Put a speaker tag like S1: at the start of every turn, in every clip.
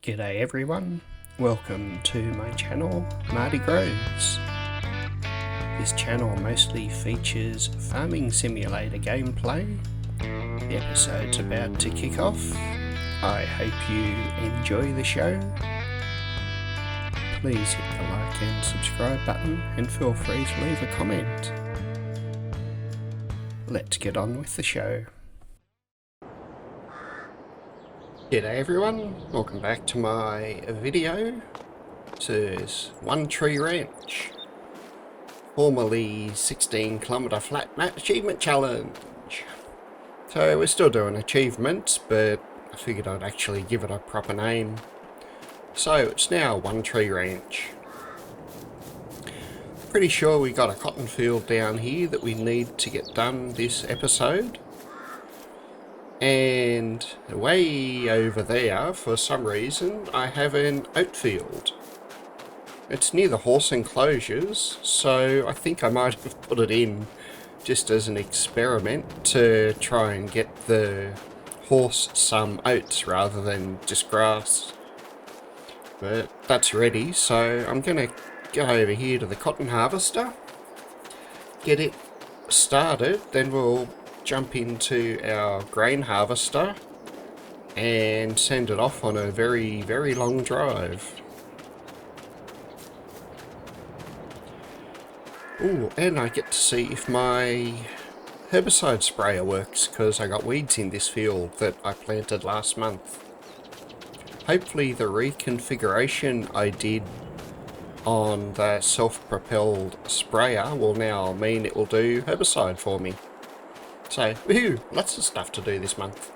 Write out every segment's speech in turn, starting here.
S1: G'day everyone, welcome to my channel, Marty Grows. This channel mostly features farming simulator gameplay. The episode's about to kick off. I hope you enjoy the show. Please hit the like and subscribe button and feel free to leave a comment. Let's get on with the show. G'day everyone, welcome back to my video. This is One Tree Ranch, formerly 16km flat map achievement challenge. So we're still doing achievements, but I figured I'd actually give it a proper name. So it's now One Tree Ranch. Pretty sure we got a cotton field down here that we need to get done this episode. And way over there, for some reason, I have an oat field. It's near the horse enclosures, so I think I might have put it in just as an experiment to try and get the horse some oats rather than just grass. But that's ready, so I'm going to go over here to the cotton harvester, get it started, then we'll jump into our grain harvester and send it off on a very long drive. Ooh, and I get to see if my herbicide sprayer works, because I got weeds in this field that I planted last month. Hopefully the reconfiguration I did on the self-propelled sprayer will now mean it will do herbicide for me. So, woohoo, lots of stuff to do this month.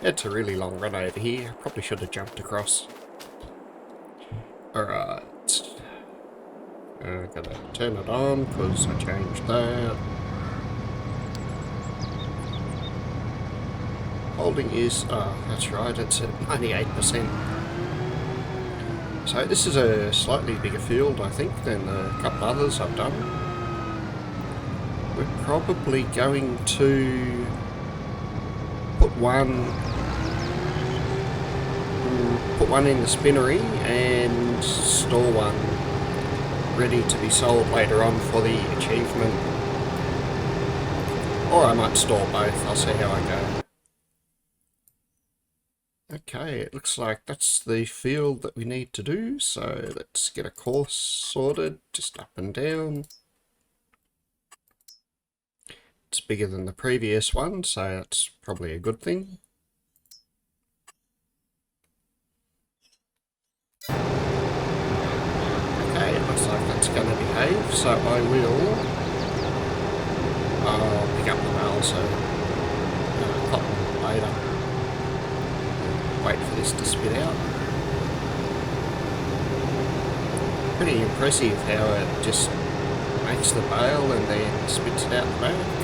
S1: It's a really long run over here. Probably should have jumped across. Alright. Gotta turn it on because I changed that. Holding is, that's right, it's at 98%. So this is a slightly bigger field, I think, than a couple others I've done. We're probably going to put one in the spinnery and store one ready to be sold later on for the achievement. Or I might store both, I'll see how I go. Okay, it looks like that's the field that we need to do, so let's get a course sorted, just up and down. It's bigger than the previous one, so that's probably a good thing. Okay, it looks like that's going to behave, so I will pick up the bales, so cotton later. Wait for this to spit out. Pretty impressive how it just makes the bale and then spits it out the back.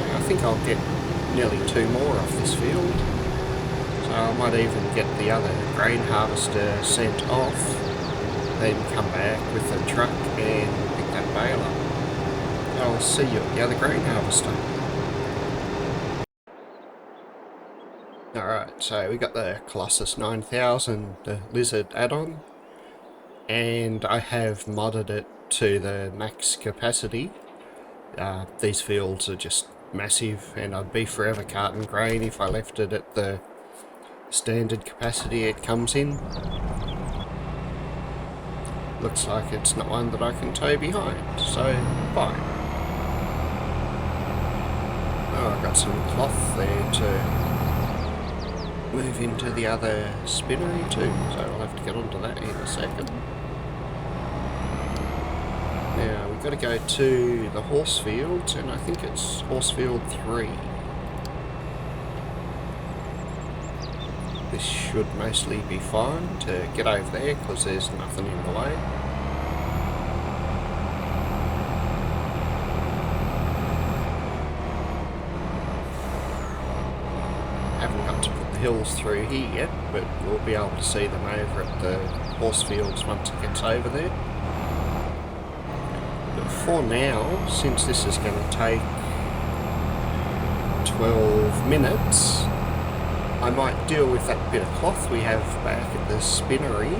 S1: I think I'll get nearly 2 more off this field, so I might even get the other grain harvester sent off, then come back with the truck and pick that bale up. I'll see you at the other grain harvester. Alright, so we got the Colossus 9000, the lizard add-on, and I have modded it to the max capacity. These fields are just massive, and I'd be forever carting grain if I left it at the standard capacity it comes in. Looks like it's not one that I can tow behind, so fine. Oh, I've got some cloth there to move into the other spinnery too, so I'll have to get onto that in a second. Now we've got to go to the horse fields, and I think it's horse field 3. This should mostly be fine to get over there because there's nothing in the way. Haven't got to put the hills through here yet, but we'll be able to see them over at the horse fields once it gets over there. for now, since this is going to take 12 minutes, I might deal with that bit of cloth we have back at the spinnery,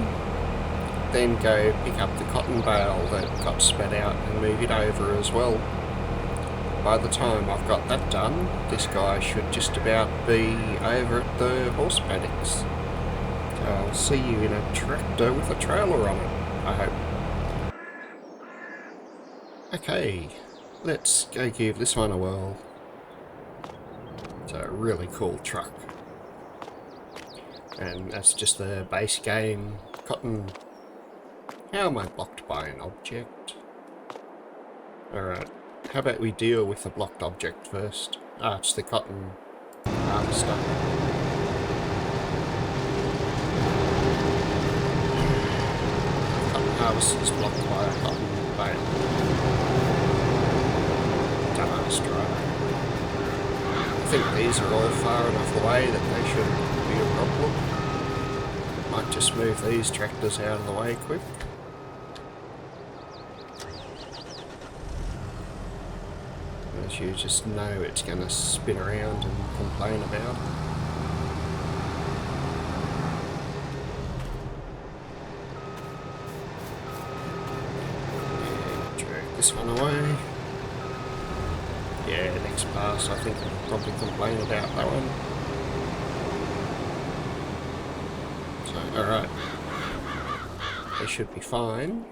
S1: then go pick up the cotton bale that got spat out and move it over as well. By the time I've got that done, this guy should just about be over at the horse paddocks. So I'll see you in a tractor with a trailer on it, I hope. Okay, let's go give this one a whirl. It's a really cool truck. And that's just the base game cotton. How am I blocked by an object? Alright, how about we deal with the blocked object first? Ah, it's the cotton harvester. Cotton harvester's blocked by a cotton bale. Dumbass driver. I think these are all far enough away that they shouldn't be a problem. Might just move these tractors out of the way quick. As you just know it's going to spin around and complain about it. Yeah, drag this one away. Yeah, next pass I think I'll probably complain about that one. So, alright. They should be fine.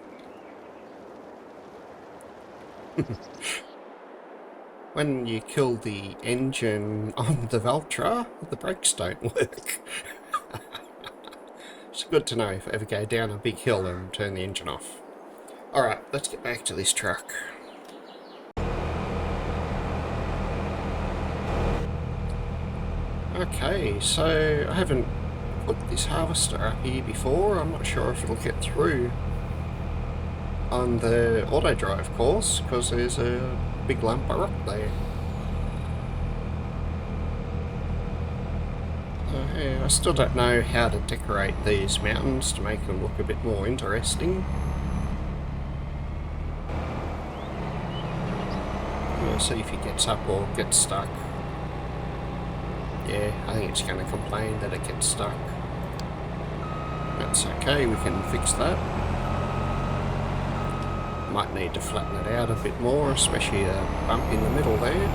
S1: When you kill the engine on the Ltrs, the brakes don't work. It's good to know if I ever go down a big hill and turn the engine off. Alright, let's get back to this truck. Okay, so I haven't put this harvester up here before. I'm not sure if it'll get through on the auto drive course because there's a big lump of rock there. So, yeah, I still don't know how to decorate these mountains to make them look a bit more interesting. We'll see if he gets up or gets stuck. Yeah, I think it's going to complain that it gets stuck. That's okay, we can fix that. Might need to flatten it out a bit more, especially a bump in the middle there.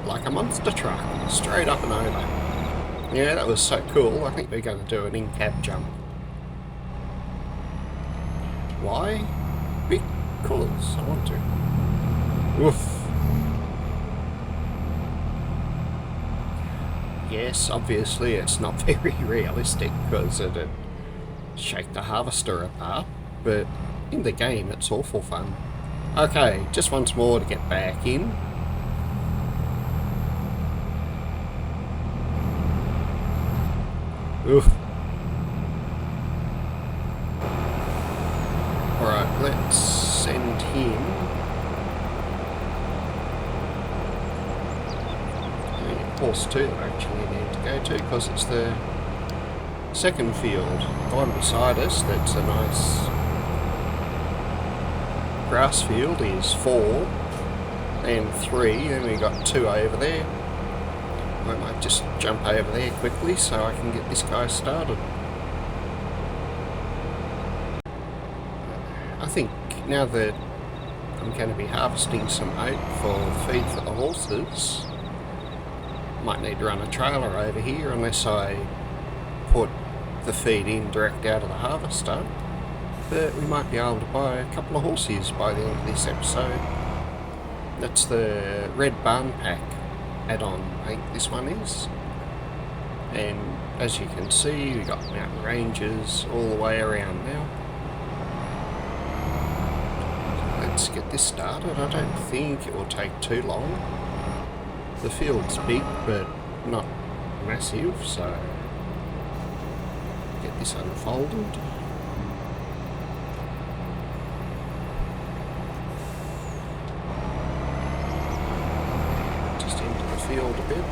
S1: Like a monster truck, straight up and over. Yeah, that was so cool. I think we're going to do an in-cab jump. Why? Because I want to. Woof. Yes, obviously it's not very realistic because it'd shake the harvester apart, but in the game it's awful fun. Okay, just once more to get back in. Oof. Alright, let's send him. Horse 2 that I actually need to go to because it's the second field. The one beside us that's a nice grass field is 4, then 3, then we got 2 over there. I might just jump over there quickly so I can get this guy started. I think now that I'm going to be harvesting some oat for feed for the horses, might need to run a trailer over here unless I put the feed in direct out of the harvester, but we might be able to buy a couple of horses by the end of this episode. That's the red barn pack add-on, I think this one is, and as you can see we've got mountain ranges all the way around now. So let's get this started. I don't think it will take too long. The field's big, but not massive, so get this unfolded. Just into the field a bit.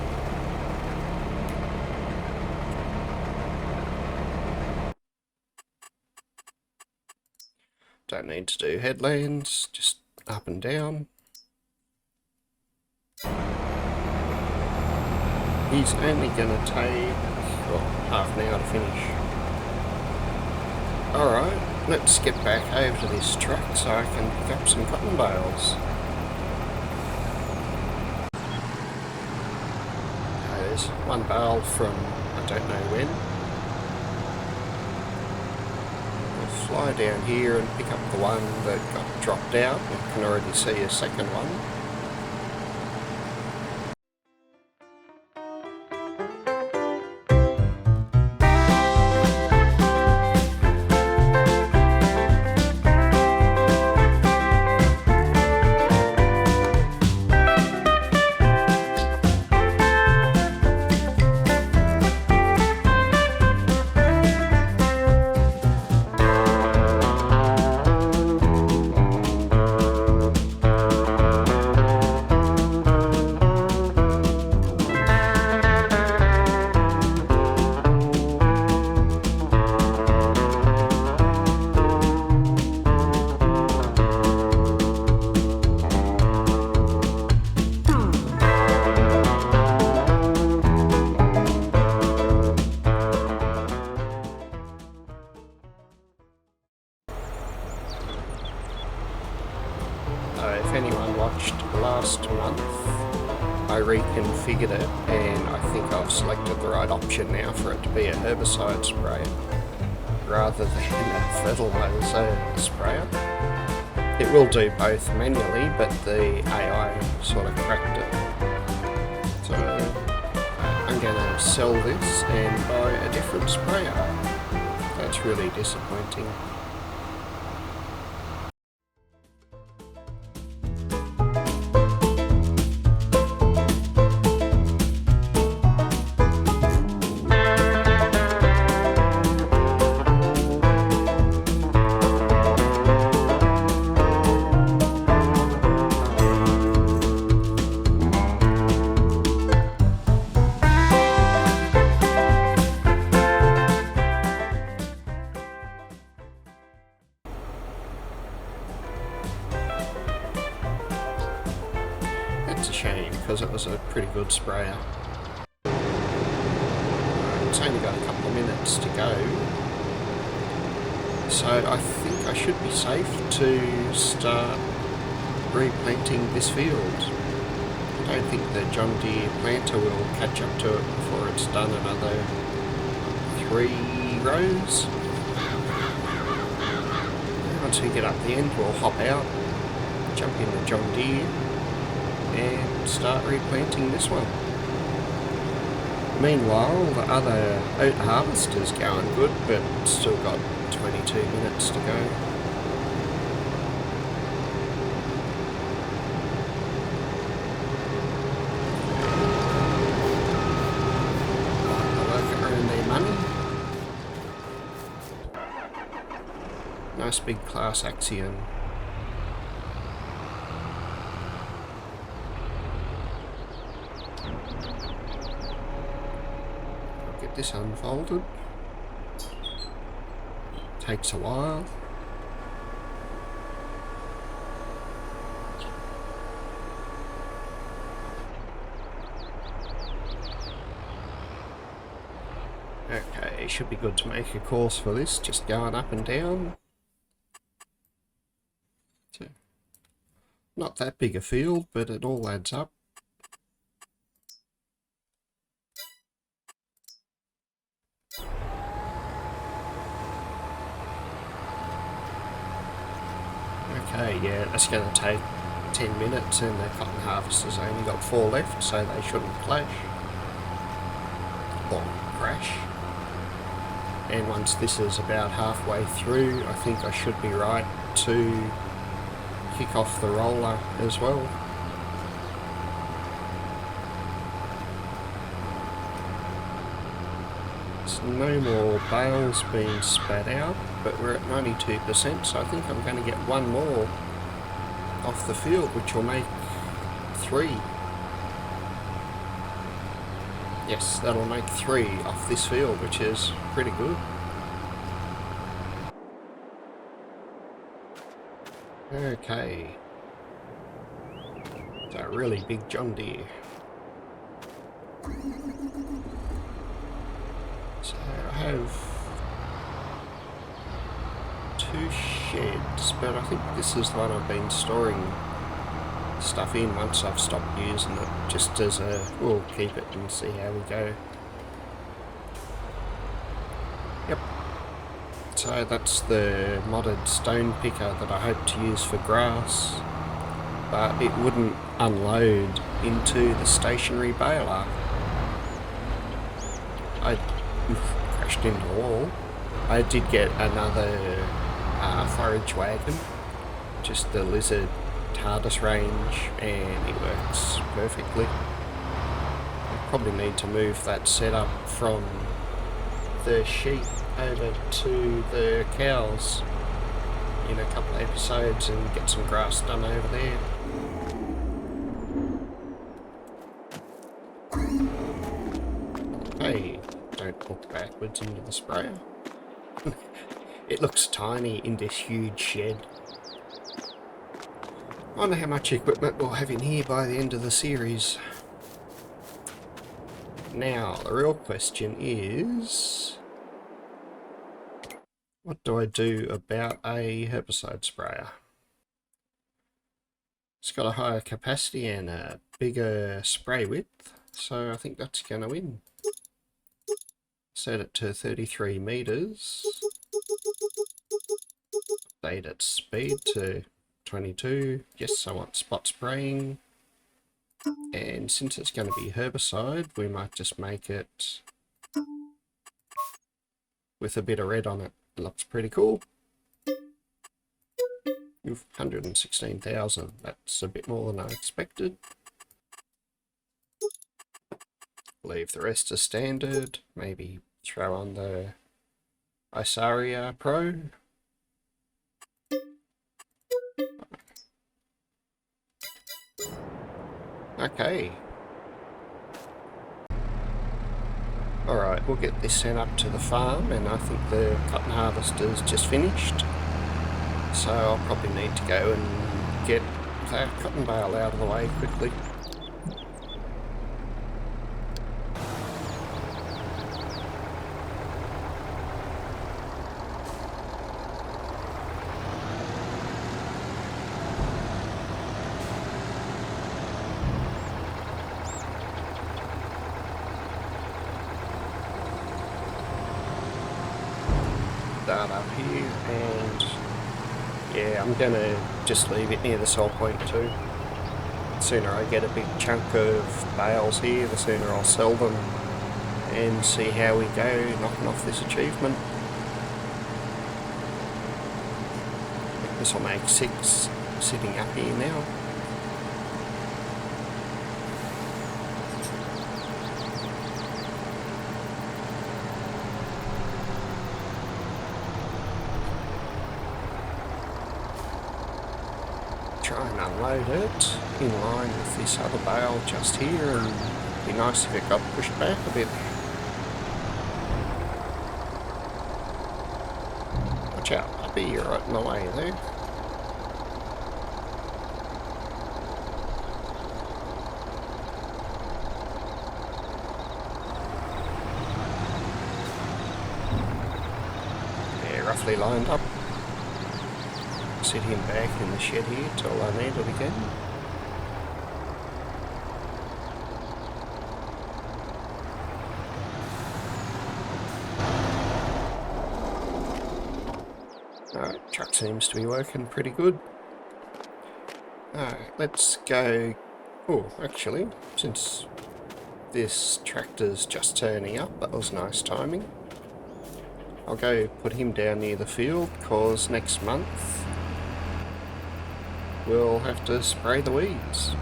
S1: Don't need to do headlands, just up and down. He's only going to take half an hour to finish. Alright, let's get back over to this truck so I can pick up some cotton bales. There's one bale from I don't know when. We'll fly down here and pick up the one that got dropped out. You can already see a second one. If anyone watched last month, I reconfigured it and I think I've selected the right option now for it to be a herbicide sprayer rather than a fertiliser sprayer. It will do both manually, but the AI sort of cracked it. So I'm going to sell this and buy a different sprayer. That's really disappointing. It's a shame because it was a pretty good sprayer. It's only got a couple of minutes to go, so I think I should be safe to start replanting this field. I don't think the John Deere planter will catch up to it before it's done another 3 rows. Once we get up the end, we'll hop out, jump in the John Deere and start replanting this one. Meanwhile, the other oat harvester's going good, but still got 22 minutes to go. The worker earn their money. Nice big class axion. This unfolded. Takes a while. Okay, should be good to make a course for this, just going up and down. So, not that big a field, but it all adds up. Okay, yeah, that's going to take 10 minutes and the cotton harvester's only got 4 left, so they shouldn't clash or crash. And once this is about halfway through, I think I should be right to kick off the roller as well. There's no more bales being spat out, but we're at 92%, so I think I'm going to get one more off the field, which will make 3. Yes, that'll make 3 off this field, which is pretty good. Okay. It's a really big John Deere. So I have 2 sheds, but I think this is the one I've been storing stuff in once I've stopped using it, just as a, we'll keep it and see how we go. Yep. So that's the modded stone picker that I hope to use for grass, but it wouldn't unload into the stationary baler. I crashed into the wall. I did get another forage wagon, just the Lizard TARDIS range, and it works perfectly. I probably need to move that setup from the sheep over to the cows in a couple of episodes and get some grass done over there. Hey, don't walk backwards into the sprayer. It looks tiny in this huge shed. I wonder how much equipment we'll have in here by the end of the series. Now, the real question is, what do I do about a herbicide sprayer? It's got a higher capacity and a bigger spray width, so I think that's going to win. Set it to 33 meters. Update its speed to 22. Yes, I want spot spraying. And since it's going to be herbicide, we might just make it with a bit of red on it. It looks pretty cool. 116,000. That's a bit more than I expected. Leave the rest as standard. Maybe throw on the Isaria Pro. Okay. Alright, we'll get this sent up to the farm, and I think the cotton harvester's just finished. So I'll probably need to go and get that cotton bale out of the way quickly. Start up here, and yeah, I'm gonna just leave it near the sell point too. The sooner I get a big chunk of bales here, the sooner I'll sell them and see how we go knocking off this achievement. I think this will make 6 sitting up here now. Try and unload it in line with this other bale just here, and it'd be nice if it got pushed back a bit. Watch out, puppy, you're right in the way there. Yeah, roughly lined up. Sit him back in the shed here till I need it again. Alright, truck seems to be working pretty good. Alright, let's go. Oh, actually, since this tractor's just turning up, that was nice timing. I'll go put him down near the field, cause next month we'll have to spray the weeds.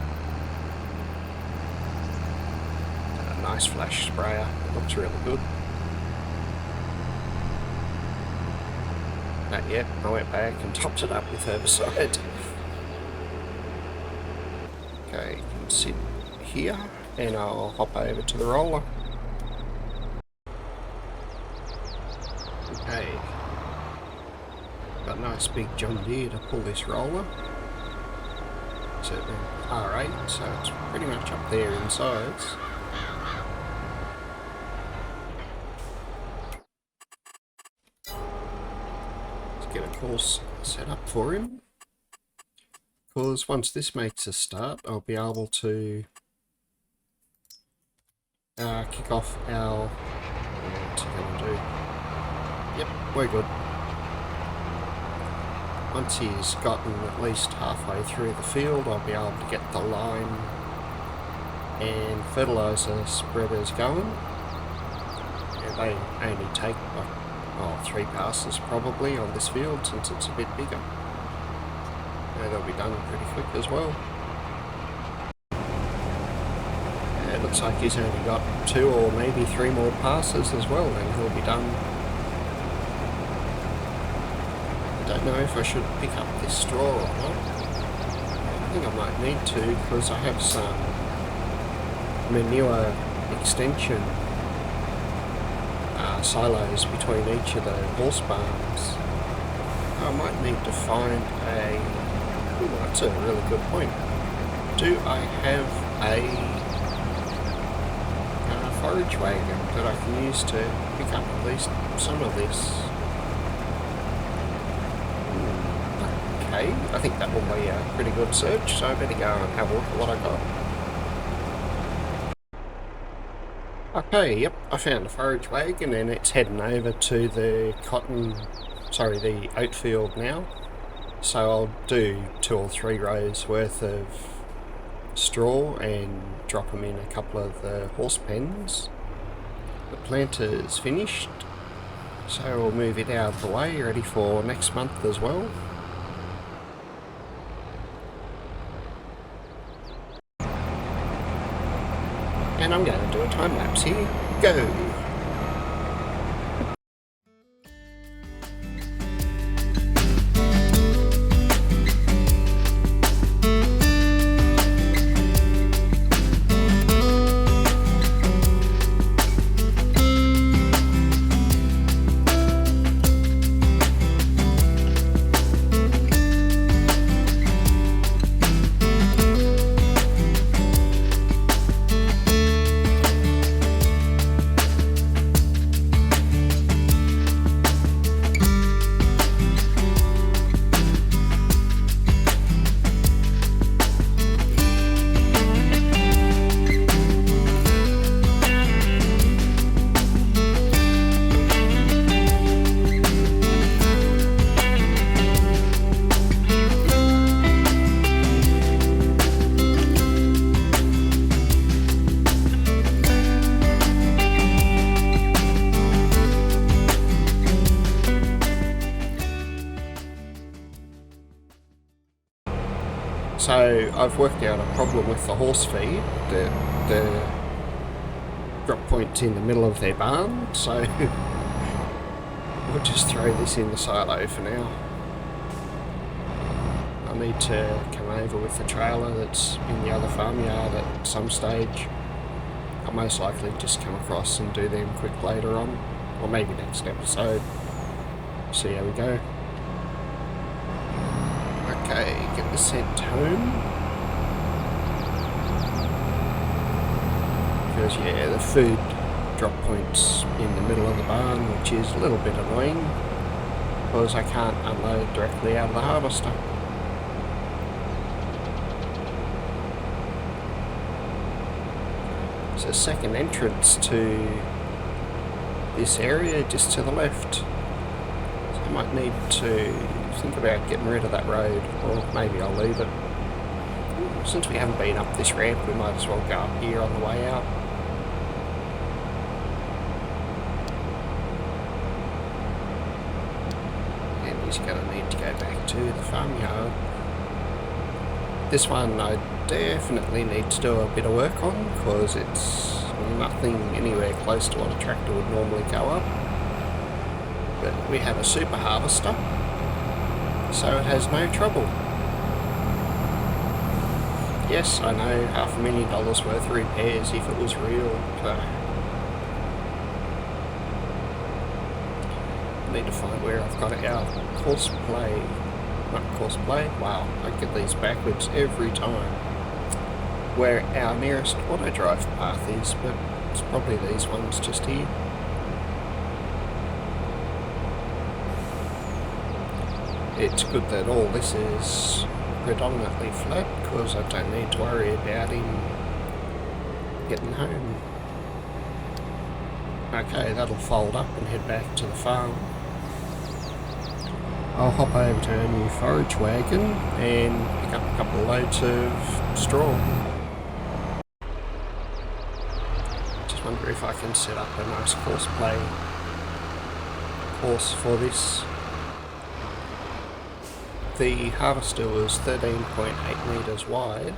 S1: A nice flash sprayer, it looks really good. Not yet, I went back and topped it up with herbicide. Okay, you can sit here and I'll hop over to the roller. Okay. Got a nice big John Deere to pull this roller. It's an R8, so it's pretty much up there in size. Let's get a course set up for him. Because once this makes a start, I'll be able to kick off our... What's it going to do? Yep, we're good. Once he's gotten at least halfway through the field, I'll be able to get the lime and fertiliser spreaders going. Yeah, they only take like 3 passes probably on this field since it's a bit bigger. Yeah, they'll be done pretty quick as well. Yeah, it looks like he's only got 2 or maybe 3 more passes as well, and he'll be done. I don't know if I should pick up this straw or not. I think I might need to, because I have some manure extension silos between each of the horse barns. I might need to find a... Ooh, that's a really good point. Do I have a forage wagon that I can use to pick up at least some of this? Okay, I think that will be a pretty good search, so I better go and have a look at what I got. Okay, yep, I found a forage wagon and it's heading over to the the oat field now. So I'll do 2 or 3 rows worth of straw and drop them in a couple of the horse pens. The planter's finished, so we'll move it out of the way, ready for next month as well. And I'm going to do a time lapse here. Go! So I've worked out a problem with the horse feed. The drop point's in the middle of their barn, so we'll just throw this in the silo for now. I'll need to come over with the trailer that's in the other farmyard at some stage. I'll most likely just come across and do them quick later on, or maybe next episode. See how we go. Okay, get the scent home. Because yeah, the food drop point's in the middle of the barn, which is a little bit annoying, because I can't unload directly out of the harvester. There's a second entrance to this area just to the left. So I might need to think about getting rid of that road, or maybe I'll leave it. Since we haven't been up this ramp, we might as well go up here on the way out. And he's going to need to go back to the farmyard. This one I definitely need to do a bit of work on, because it's nothing anywhere close to what a tractor would normally go up. But we have a super harvester, so it has no trouble. Yes, I know, $500,000 worth of repairs if it was real, but need to find where I've got our courseplay. Not courseplay, wow, I get these backwards every time. Where our nearest auto drive path is, but it's probably these ones just here. It's good that all this is predominantly flat, because I don't need to worry about him getting home. Okay, that'll fold up and head back to the farm. I'll hop over to a new forage wagon and pick up a couple of loads of straw. Just wonder if I can set up a nice course for this. The harvester was 13.8 metres wide,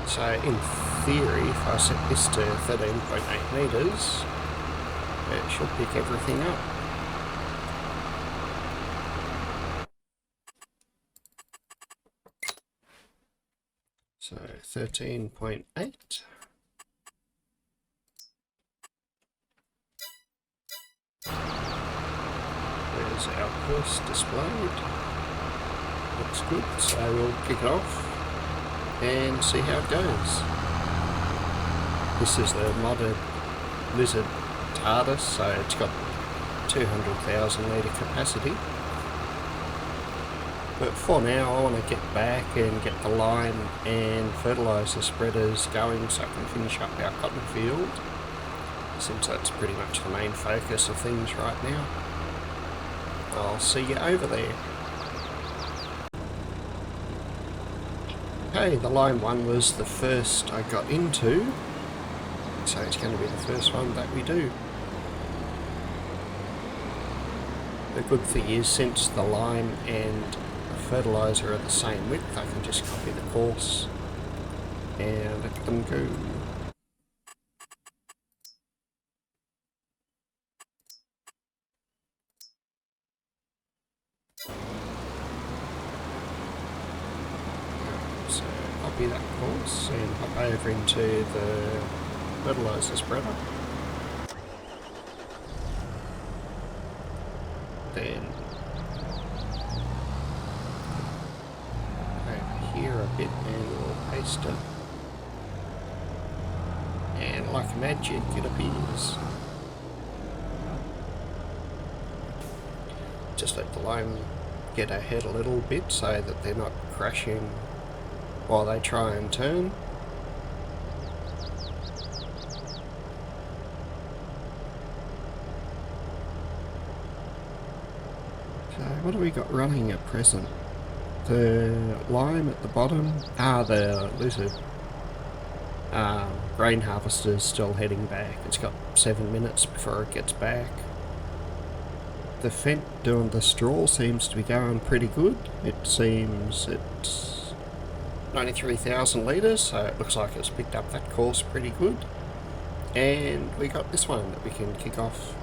S1: so in theory if I set this to 13.8 metres it should pick everything up. So 13.8. There's our course displayed. Looks good, so we'll kick it off and see how it goes. This is the modded Lizard TARDIS, so it's got 200,000 litre capacity. But for now I want to get back and get the lime and fertiliser spreaders going so I can finish up our cotton field, since that's pretty much the main focus of things right now. I'll see you over there. Okay, the lime one was the first I got into, so it's going to be the first one that we do. The good thing is, since the lime and the fertiliser are the same width, I can just copy the course and let them go. So copy that course and hop over into the fertiliser spreader. Then over here a bit and we'll paste it. And like magic it appears. Just let the lime get ahead a little bit so that they're not crashing while they try and turn. So what do we got running at present? The lime at the bottom, the lizard grain harvester's still heading back. It's got 7 minutes before it gets back. The Fent doing the straw seems to be going pretty good. It seems it's 93,000 litres, so it looks like it's picked up that course pretty good. And we got this one that we can kick off.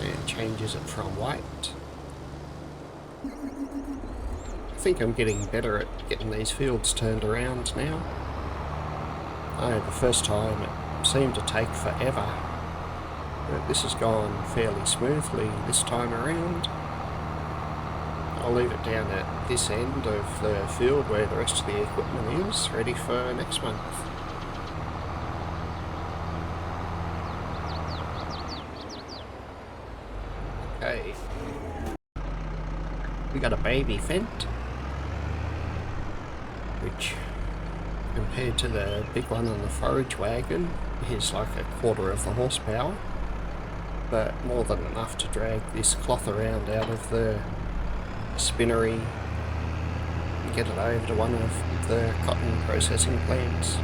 S1: And changes it from white. I think I'm getting better at getting these fields turned around now. The first time it seemed to take forever, but this has gone fairly smoothly this time around. I'll leave it down at this end of the field where the rest of the equipment is, ready for next month. Okay, we got a baby Fent, which compared to the big one on the forage wagon is like a quarter of the horsepower, but more than enough to drag this cloth around out of the spinnery and get it over to one of the cotton processing plants.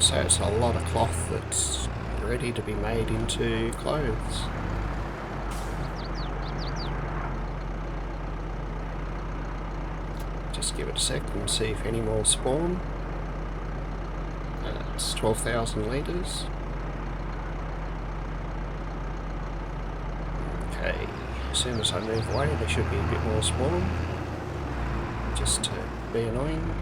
S1: So it's a lot of cloth that's ready to be made into clothes. Just give it a sec and see if any more spawn. It's 12,000 litres. Okay, as soon as I move away there should be a bit more spawn, just to be annoying.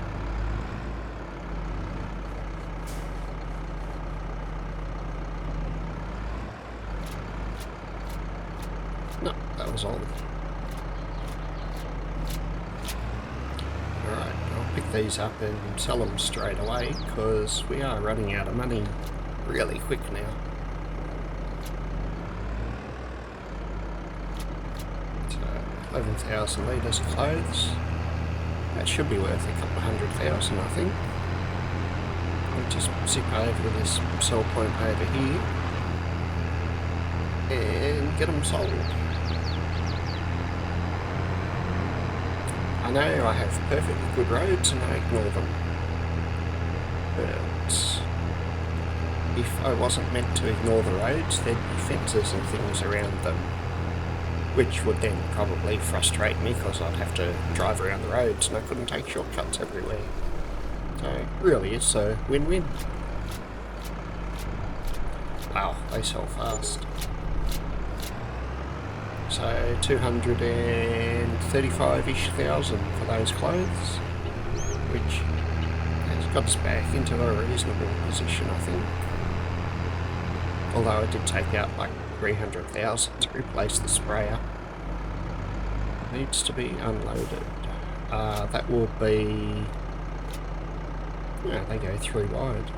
S1: was all. Alright, I'll pick these up and sell them straight away, because we are running out of money really quick now. So, 11,000 litres of clothes. That should be worth a couple of 100,000, I think. I'll just zip over to this sell point over here and get them sold. I know I have perfectly good roads and I ignore them, but if I wasn't meant to ignore the roads, there'd be fences and things around them, which would then probably frustrate me because I'd have to drive around the roads and I couldn't take shortcuts everywhere. So really it's a win-win. Wow, they sell fast. So 235-ish thousand for those clothes, which has got us back into a reasonable position, I think. Although I did take out like 300,000 to replace the sprayer. Needs to be unloaded. That will be... yeah, they go 3 wide.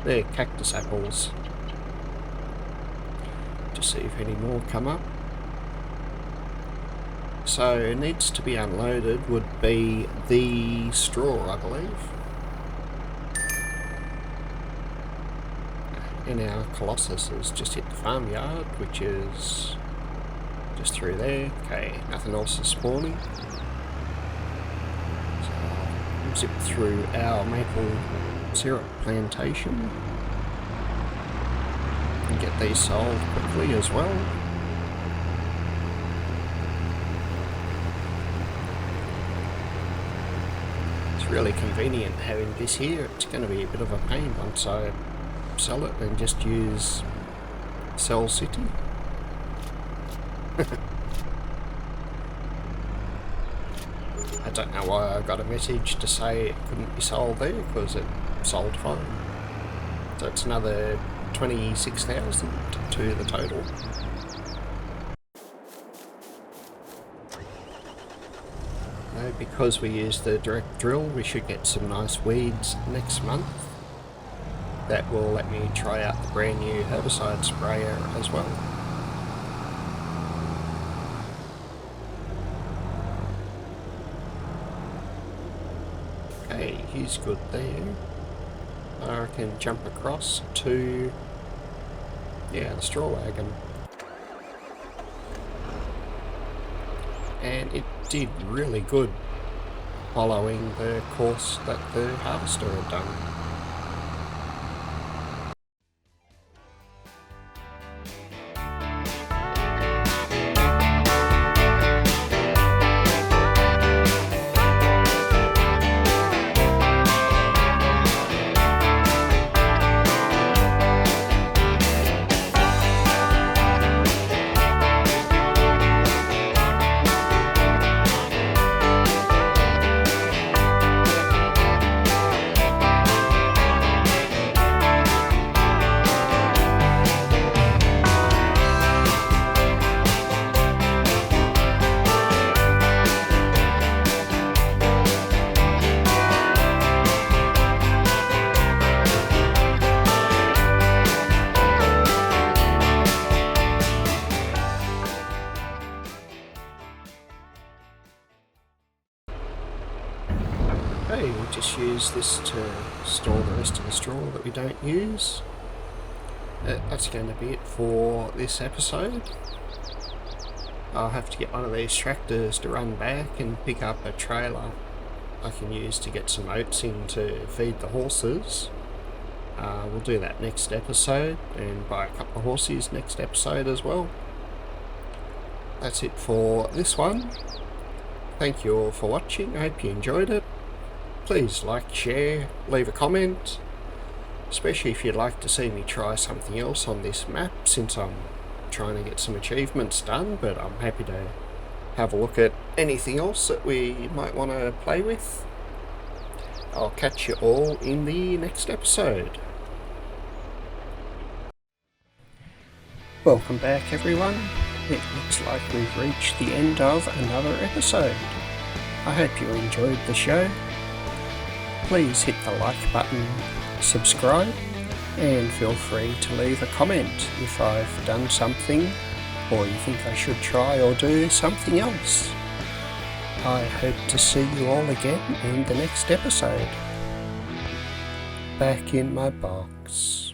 S1: They're cactus apples. Just see if any more come up. So it needs to be unloaded would be the straw, I believe. And our Colossus has just hit the farmyard, which is just through there. Okay, nothing else is spawning. So I'll zip through our maple syrup plantation and get these sold quickly as well. Really convenient having this here. It's going to be a bit of a pain once I sell it and just use Sell City. I don't know why I got a message to say it couldn't be sold there, because it sold fine. So it's another 26,000 to the total. Because we use the direct drill, we should get some nice weeds next month. That will let me try out the brand new herbicide sprayer as well. Okay, he's good there. I can jump across to, yeah, the straw wagon. And it did really good following the course that the harvester had done. Okay, we'll just use this to store the rest of the straw that we don't use. That's going to be it for this episode. I'll have to get one of these tractors to run back and pick up a trailer I can use to get some oats in to feed the horses. We'll do that next episode, and buy a couple of horses next episode as well. That's it for this one. Thank you all for watching. I hope you enjoyed it. Please like, share, leave a comment, especially if you'd like to see me try something else on this map, since I'm trying to get some achievements done, but I'm happy to have a look at anything else that we might want to play with. I'll catch you all in the next episode. Welcome back, everyone. it looks like we've reached the end of another episode. I hope you enjoyed the show. Please hit the like button, subscribe, and feel free to leave a comment if I've done something or you think I should try or do something else. I hope to see you all again in the next episode. Back in my box.